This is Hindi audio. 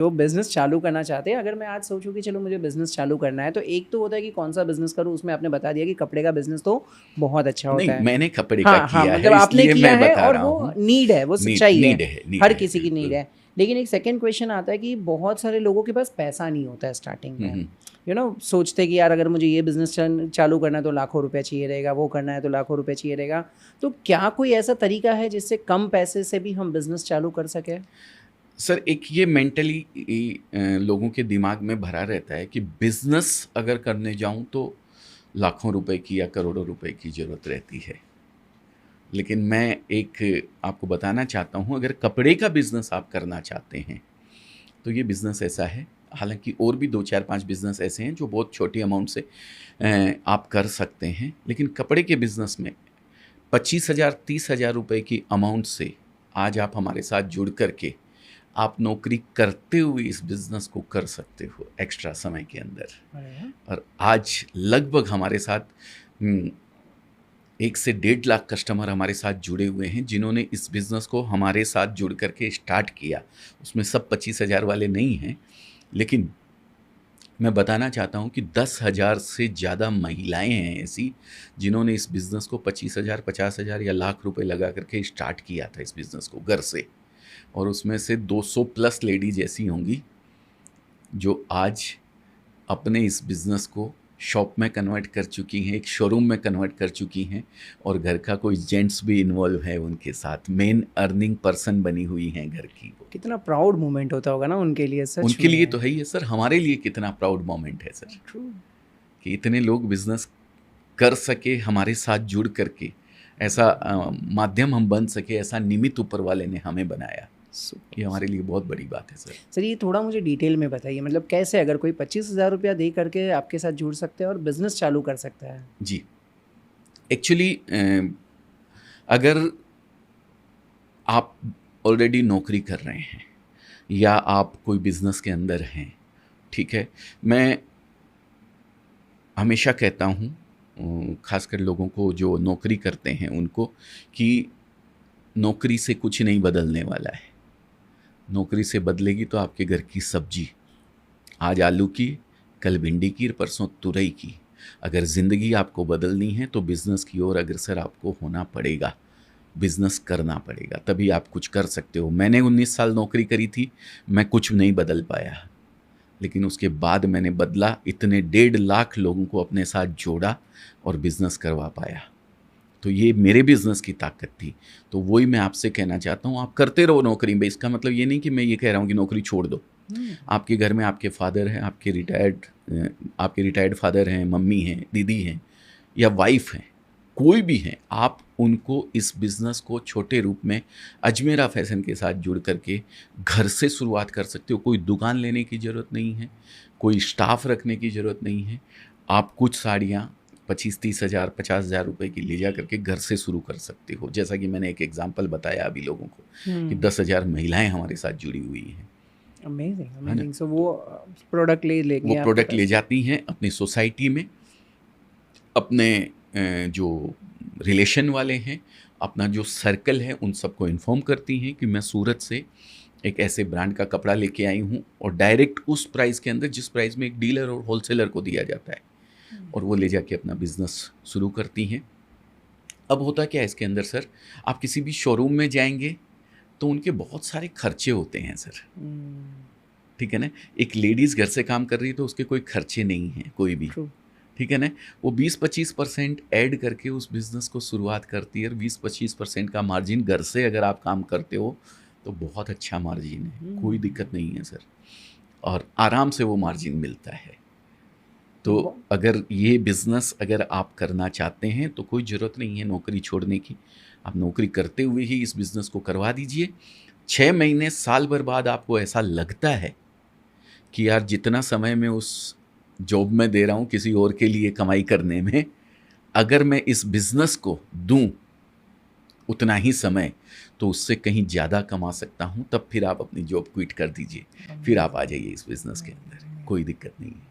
जो बिज़नेस चालू करना चाहते हैं, अगर मैं आज सोचूँ कि चलो मुझे बिज़नेस चालू करना है, तो एक तो होता है कि कौन-सा बिज़नेस करूँ, उसमें आपने बता दिया कि कपड़े का बिज़नेस तो बहुत अच्छा होता नहीं, है। मैंने कपड़े का हाँ, हाँ, किया मतलब है आपने इसलिए किया मैं है बता और रहा वो हूँ। नीड है, वो नीड सच्चाई है, नीड हर है, किसी की नीड बिल्कुल। है। लेकिन एक सेकंड क्वेश्चन आता है कि बहुत सारे लोगों के पास पैसा नहीं होता है स्टार्टिंग हुँ, में। हुँ। सोचते कि यार अगर मुझे ये बिज़नेस चालू करना है तो लाखों रुपए चाहिए रहेगा, वो करना है तो लाखों रुपए चाहिए रहेगा। तो क्या कोई ऐसा तरीका है जिससे कम पैसे से भी हम बिज़नेस चालू कर सकें? सर, एक ये मेंटली लोगों के दिमाग में भरा रहता है कि बिज़नेस अगर करने जाऊँ तो लाखों रुपए की या करोड़ों रुपए की ज़रूरत रहती है। लेकिन मैं एक आपको बताना चाहता हूँ, अगर कपड़े का बिज़नेस आप करना चाहते हैं, तो ये बिज़नेस ऐसा है, हालाँकि और भी 2, 4, 5 बिज़नेस ऐसे हैं जो बहुत छोटी अमाउंट से आप कर सकते हैं। लेकिन कपड़े के बिज़नेस में 25,000 30,000 रुपए की अमाउंट से आज आप हमारे साथ जुड़ कर के आप नौकरी करते हुए इस बिज़नेस को कर सकते हो एक्स्ट्रा समय के अंदर। अरे वाह! और आज लगभग हमारे साथ 1 से 1.5 लाख कस्टमर हमारे साथ जुड़े हुए हैं, जिन्होंने इस बिज़नेस को हमारे साथ जुड़ कर के स्टार्ट किया। उसमें सब 25,000 वाले नहीं हैं, लेकिन मैं बताना चाहता हूँ कि 10,000 से ज़्यादा महिलाएँ हैं ऐसी, जिन्होंने इस बिज़नेस को 25,000, 50,000 या लाख रुपए लगा कर के स्टार्ट किया था इस बिज़नेस को घर से। और उसमें से 200 प्लस लेडीज़ ऐसी होंगी, जो आज अपने इस बिज़नेस को शॉप में कन्वर्ट कर चुकी हैं, एक शोरूम में कन्वर्ट कर चुकी हैं, और घर का कोई जेंट्स भी इन्वॉल्व है उनके साथ। मेन अर्निंग पर्सन बनी हुई हैं घर की वो। कितना प्राउड मोमेंट होता होगा ना उनके लिए सच उनके लिए में। तो है ही है सर, हमारे लिए कितना प्राउड मोमेंट है सर, ट्रू। कि इतने लोग बिज़नेस कर सके हमारे साथ जुड़ कर के। ऐसा माध्यम हम बन सके, ऐसा निमित्त ऊपर वाले ने हमें बनाया। ये हमारे लिए बहुत बड़ी बात है सर। सर ये थोड़ा मुझे डिटेल में बताइए, मतलब कैसे अगर कोई 25,000 रुपया दे करके आपके साथ जुड़ सकते हैं और बिज़नेस चालू कर सकता है? जी, एक्चुअली अगर आप ऑलरेडी नौकरी कर रहे हैं या आप कोई बिज़नेस के अंदर हैं, ठीक है? मैं हमेशा कहता हूँ ख़ासकर लोगों को जो नौकरी करते हैं उनको, कि नौकरी से कुछ नहीं बदलने वाला है। नौकरी से बदलेगी तो आपके घर की सब्ज़ी। आज आलू की, कल भिंडी की, परसों तुरई की। अगर ज़िंदगी आपको बदलनी है तो बिज़नेस की ओर अग्रसर आपको होना पड़ेगा, बिज़नेस करना पड़ेगा, तभी आप कुछ कर सकते हो। मैंने 19 साल नौकरी करी थी, मैं कुछ नहीं बदल पाया। लेकिन उसके बाद मैंने बदला, इतने 1.5 लाख लोगों को अपने साथ जोड़ा और बिज़नेस करवा पाया। तो ये मेरे बिज़नेस की ताकत थी। तो वही मैं आपसे कहना चाहता हूँ, आप करते रहो नौकरी में। इसका मतलब ये नहीं कि मैं ये कह रहा हूँ कि नौकरी छोड़ दो। आपके घर में आपके फादर हैं, आपके रिटायर्ड फादर हैं, मम्मी हैं, दीदी हैं या वाइफ़ हैं, कोई भी हैं, आप उनको इस बिज़नेस को छोटे रूप में अजमेरा फ़ैशन के साथ जुड़ कर के घर से शुरुआत कर सकते हो। कोई दुकान लेने की ज़रूरत नहीं है, कोई स्टाफ़ रखने की ज़रूरत नहीं है। आप कुछ साड़ियाँ 25-30 हज़ार, 50,000 रुपए की ले जा कर के घर से शुरू कर सकते हो। जैसा कि मैंने एक एग्ज़ाम्पल बताया अभी लोगों को, कि 10,000 महिलाएँ हमारे साथ जुड़ी हुई हैं। अमेजिंग, है ना? अमेजिंग। सो वो प्रोडक्ट ले वो लेंगे आपके प्रोडक्ट ले पास से? जाती हैं अपनी सोसाइटी में, अपने जो रिलेशन वाले हैं, अपना जो सर्कल है, उन सबको इन्फॉर्म करती हैं कि मैं सूरत से एक ऐसे ब्रांड का कपड़ा लेके आई हूँ, और डायरेक्ट उस प्राइस के अंदर जिस प्राइस में एक डीलर और होलसेलर को दिया जाता है, और वो ले जाके अपना बिज़नेस शुरू करती हैं। अब होता क्या है इसके अंदर सर, आप किसी भी शोरूम में जाएँगे, तो उनके बहुत सारे खर्चे होते हैं सर, ठीक है ना? एक लेडीज़ घर से काम कर रही है तो उसके कोई खर्चे नहीं हैं, कोई भी। ट्रू। ठीक है ना? वो 20-25% ऐड करके उस बिज़नेस को शुरुआत करती है, और 20-25% का मार्जिन घर से अगर आप काम करते हो, तो बहुत अच्छा मार्जिन है, कोई दिक्कत नहीं है सर, और आराम से वो मार्जिन मिलता है। तो अगर ये बिज़नेस अगर आप करना चाहते हैं, तो कोई ज़रूरत नहीं है नौकरी छोड़ने की। आप नौकरी करते हुए ही इस बिज़नेस को करवा दीजिए। 6 महीने, साल भर बाद आपको ऐसा लगता है कि यार जितना समय मैं उस जॉब में दे रहा हूँ किसी और के लिए कमाई करने में, अगर मैं इस बिज़नेस को दूँ उतना ही समय, तो उससे कहीं ज़्यादा कमा सकता हूँ। तब फिर आप अपनी जॉब क्विट कर दीजिए, फिर आप आ जाइए इस बिज़नेस के अंदर, कोई दिक्कत नहीं है।